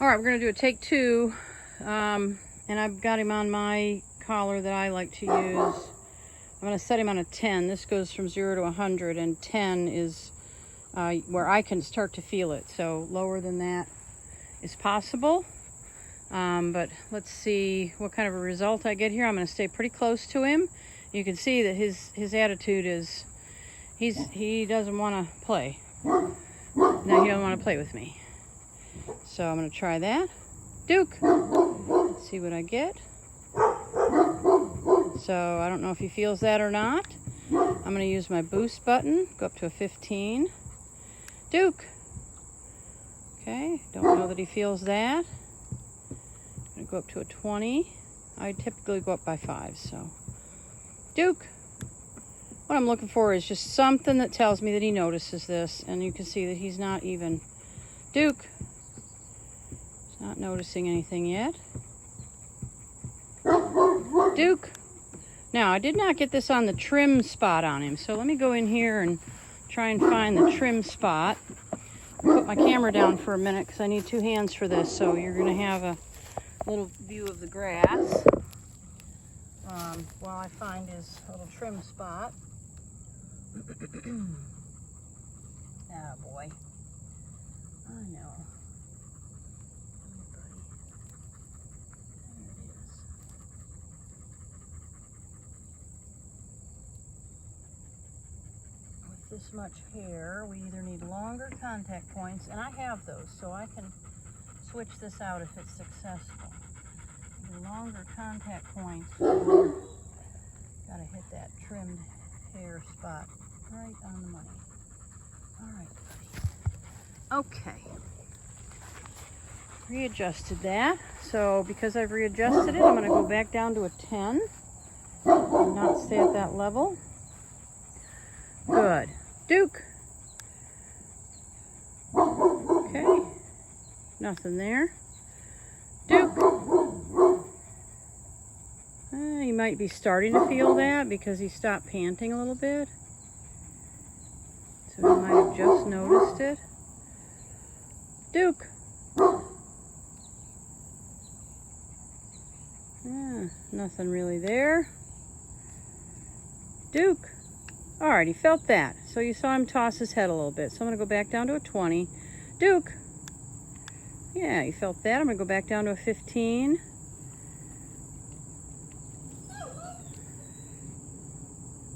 All right, we're gonna do a take two. And I've got him on my collar that I like to use. I'm gonna set him on a 10. This goes from 0 to 100, and 10 is where I can start to feel it. So lower than that is possible. But let's see what kind of a result I get here. I'm gonna stay pretty close to him. You can see that his attitude is, he doesn't wanna play. No, he doesn't wanna play with me. So I'm gonna try that. Duke, let's see what I get. So I don't know if he feels that or not. I'm gonna use my boost button, go up to a 15. Duke. Okay, don't know that he feels that. I'm gonna go up to a 20. I typically go up by 5, so. Duke. What I'm looking for is just something that tells me that he notices this, and you can see that he's not even. Duke. He's not noticing anything yet. Duke. Now, I did not get this on the trim spot on him, so let me go in here and try and find the trim spot. Put my camera down for a minute because I need 2 hands for this, so you're going to have a little view of the grass while I find his little trim spot. Oh boy. I know. This much hair, we either need longer contact points, and I have those, so I can switch this out if it's successful. Either longer contact points, or gotta hit that trimmed hair spot right on the money. All right, buddy. Okay. Readjusted that. So because I've readjusted it, I'm gonna go back down to a 10 and not stay at that level. Good. Duke. Okay. Nothing there. Duke. He might be starting to feel that because he stopped panting a little bit. So he might have just noticed it. Duke. Nothing really there. Duke. All right, he felt that. So you saw him toss his head a little bit. So I'm going to go back down to a 20. Duke. Yeah, he felt that. I'm going to go back down to a 15.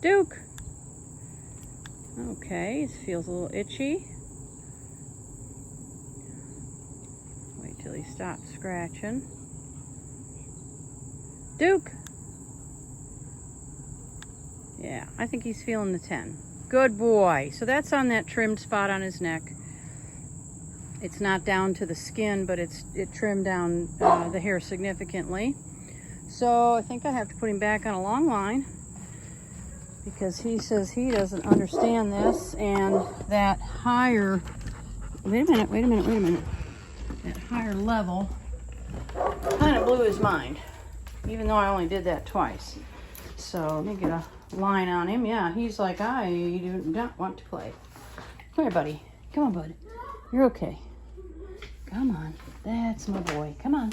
Duke. Okay, it feels a little itchy. Wait till he stops scratching. Duke. Yeah, I think he's feeling the 10. Good boy. So that's on that trimmed spot on his neck. It's not down to the skin, but it trimmed down the hair significantly. So I think I have to put him back on a long line because he says he doesn't understand this, and that higher, wait a minute. That higher level kind of blew his mind, even though I only did that twice. So let me get a line on him. Yeah, he's like, I do not want to play. Come here, buddy. Come on, bud. You're okay. Come on. That's my boy. Come on.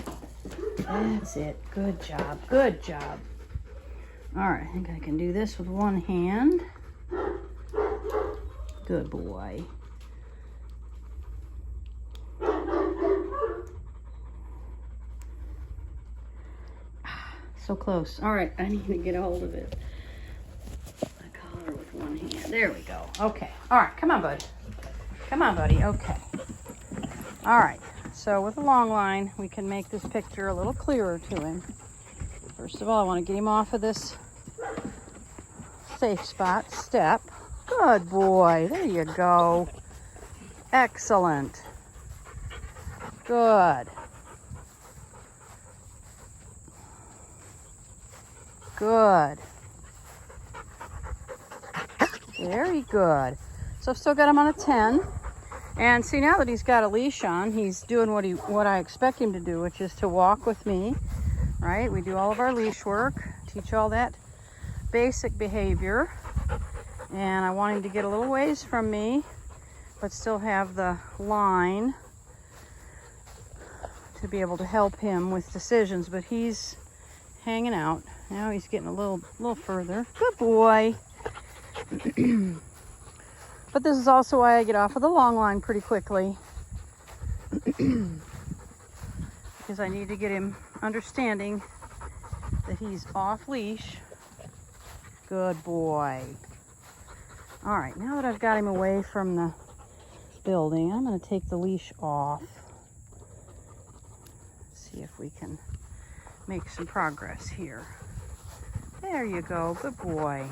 That's it. Good job. Good job. All right, I think I can do this with one hand. Good boy. So close. All right, I need to get a hold of it. My collar with one hand. There we go. Okay. All right, come on, bud. Come on, buddy. Okay. All right. So with a long line, we can make this picture a little clearer to him. First of all, I want to get him off of this safe spot step. Good boy. There you go. Excellent. Good. Good. Very good. So I've still got him on a 10. And see, now that he's got a leash on, he's doing what I expect him to do, which is to walk with me, right? We do all of our leash work, teach all that basic behavior. And I want him to get a little ways from me, but still have the line to be able to help him with decisions, but he's hanging out. Now he's getting a little further. Good boy. But this is also why I get off of the long line pretty quickly. Because I need to get him understanding that he's off leash. Good boy. All right, now that I've got him away from the building, I'm going to take the leash off. See if we can make some progress here. There you go, good boy.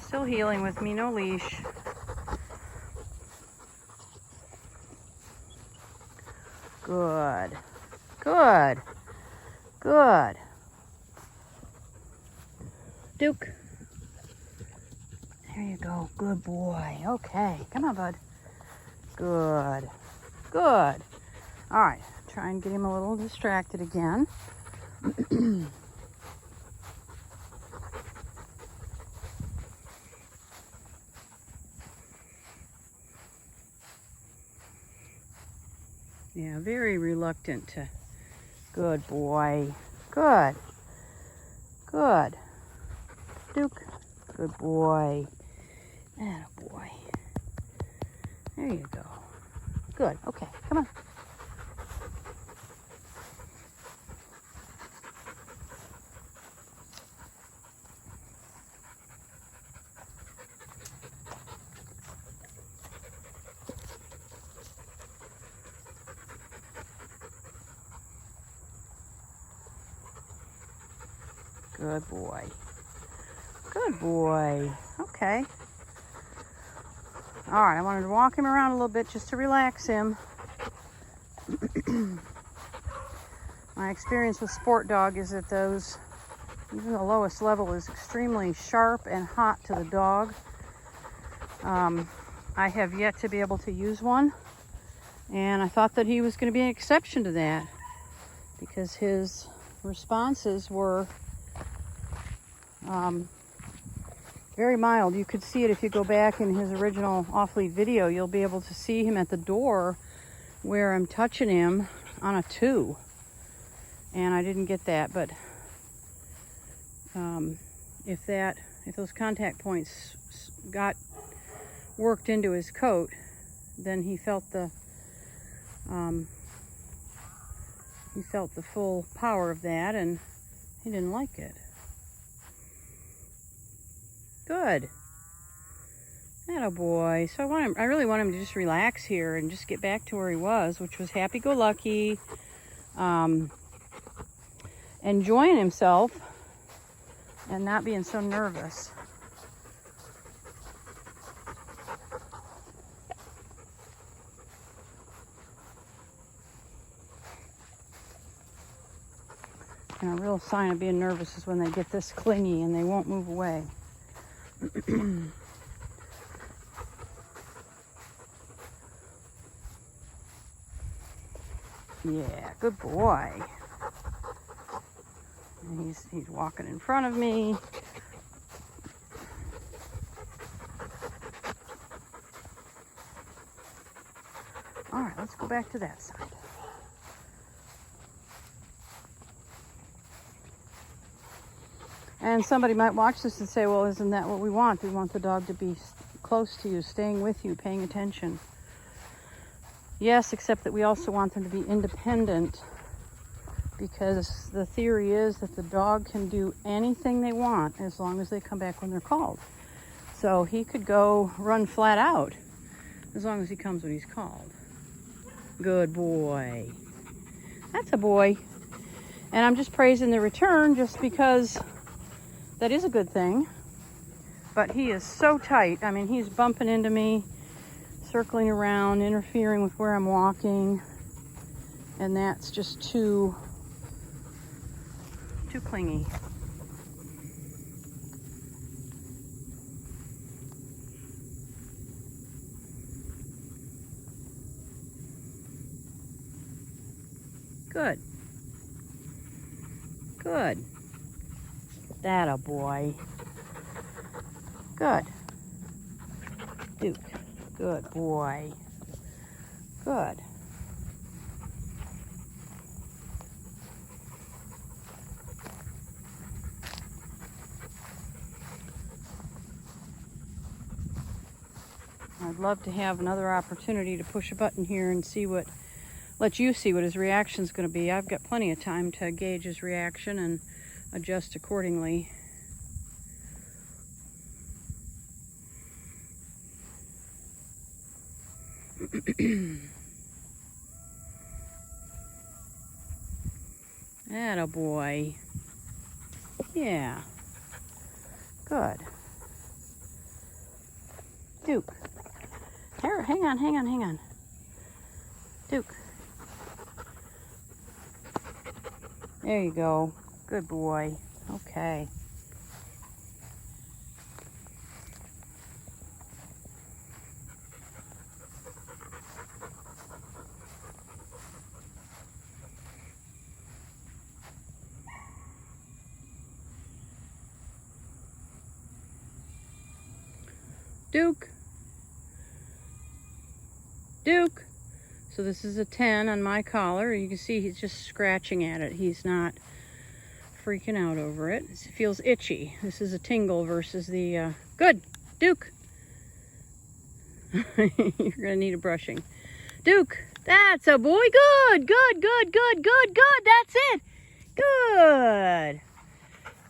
Still healing with me, no leash. Good, good, good. Duke. There you go, good boy. Okay, come on, bud. Good, good. All right, try and get him a little distracted again. Yeah, very reluctant to. Good boy. Good. Good. Duke. Good boy. Atta boy. There you go. Good. Okay, come on. Good boy. Good boy. Okay. All right, I wanted to walk him around a little bit just to relax him. My experience with Sport Dog is that those, even the lowest level, is extremely sharp and hot to the dog. I have yet to be able to use one, and I thought that he was going to be an exception to that because his responses were very mild. You could see it if you go back in his original off-lead video. You'll be able to see him at the door where I'm touching him on a 2. And I didn't get that, but if those contact points got worked into his coat, then he felt the full power of that, and he didn't like it. Good. Atta boy. So I really want him to just relax here and just get back to where he was, which was happy-go-lucky, enjoying himself and not being so nervous. And a real sign of being nervous is when they get this clingy and they won't move away. Yeah, good boy. And he's walking in front of me. All right, let's go back to that side. And somebody might watch this and say, well, isn't that what we want? We want the dog to be close to you, staying with you, paying attention. Yes, except that we also want them to be independent, because the theory is that the dog can do anything they want as long as they come back when they're called. So he could go run flat out as long as he comes when he's called. Good boy. That's a boy. And I'm just praising the return just because that is a good thing. But he is so tight. I mean, he's bumping into me, circling around, interfering with where I'm walking. And that's just too clingy. Good. Good. That a boy. Good. Duke. Good boy. Good. would love to have another opportunity to push a button here and see what, let you see what his reaction is going to be. I've got plenty of time to gauge his reaction and adjust accordingly. Attaboy. Yeah. Good. Duke. Here, hang on. Duke. There you go. Good boy. Okay. Duke. Duke. So this is a 10 on my collar. You can see he's just scratching at it. He's not freaking out over it. It feels itchy. This is a tingle versus the, good, Duke. You're gonna need a brushing. Duke, that's a boy. Good. That's it. Good.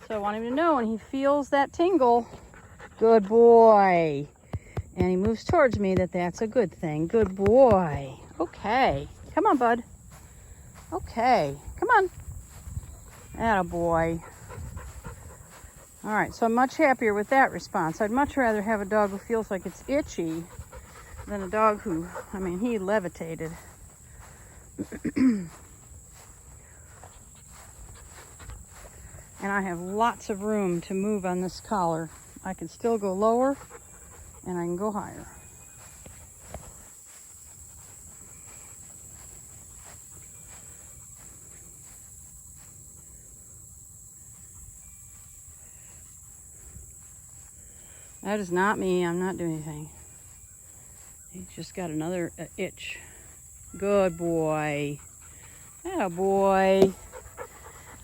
So I want him to know when he feels that tingle, good boy. And he moves towards me, that's a good thing. Good boy. Okay. Come on, bud. Okay. Come on. Attaboy. All right, so I'm much happier with that response. I'd much rather have a dog who feels like it's itchy than a dog who, I mean, he levitated. And I have lots of room to move on this collar. I can still go lower and I can go higher. That is not me. I'm not doing anything. He's just got another itch. Good boy. Attaboy.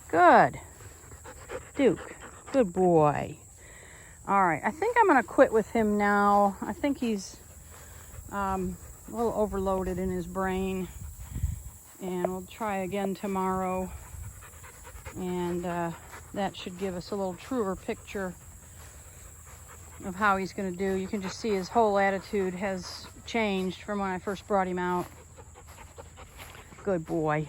Good. Duke. Good boy. All right. I think I'm going to quit with him now. I think he's a little overloaded in his brain. And we'll try again tomorrow. And that should give us a little truer picture of how he's going to do. You can just see his whole attitude has changed from when I first brought him out. Good boy.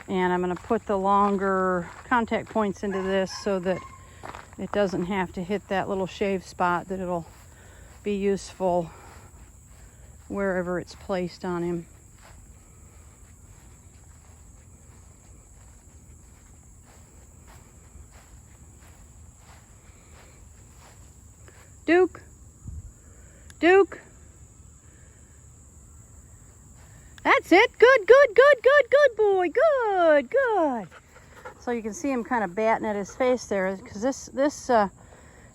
And I'm going to put the longer contact points into this so that it doesn't have to hit that little shave spot, that it'll be useful wherever it's placed on him. Duke. Duke. That's it. Good boy. Good. So you can see him kind of batting at his face there, because this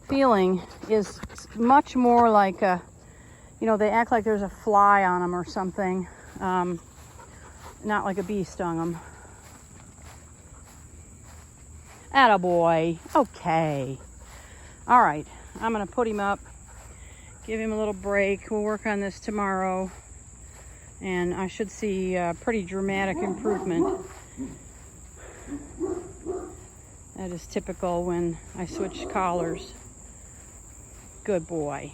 feeling is much more like a, you know, they act like there's a fly on them or something, not like a bee stung them. Attaboy. Okay. All right. I'm going to put him up, give him a little break. We'll work on this tomorrow, and I should see pretty dramatic improvement. That is typical when I switch collars. Good boy.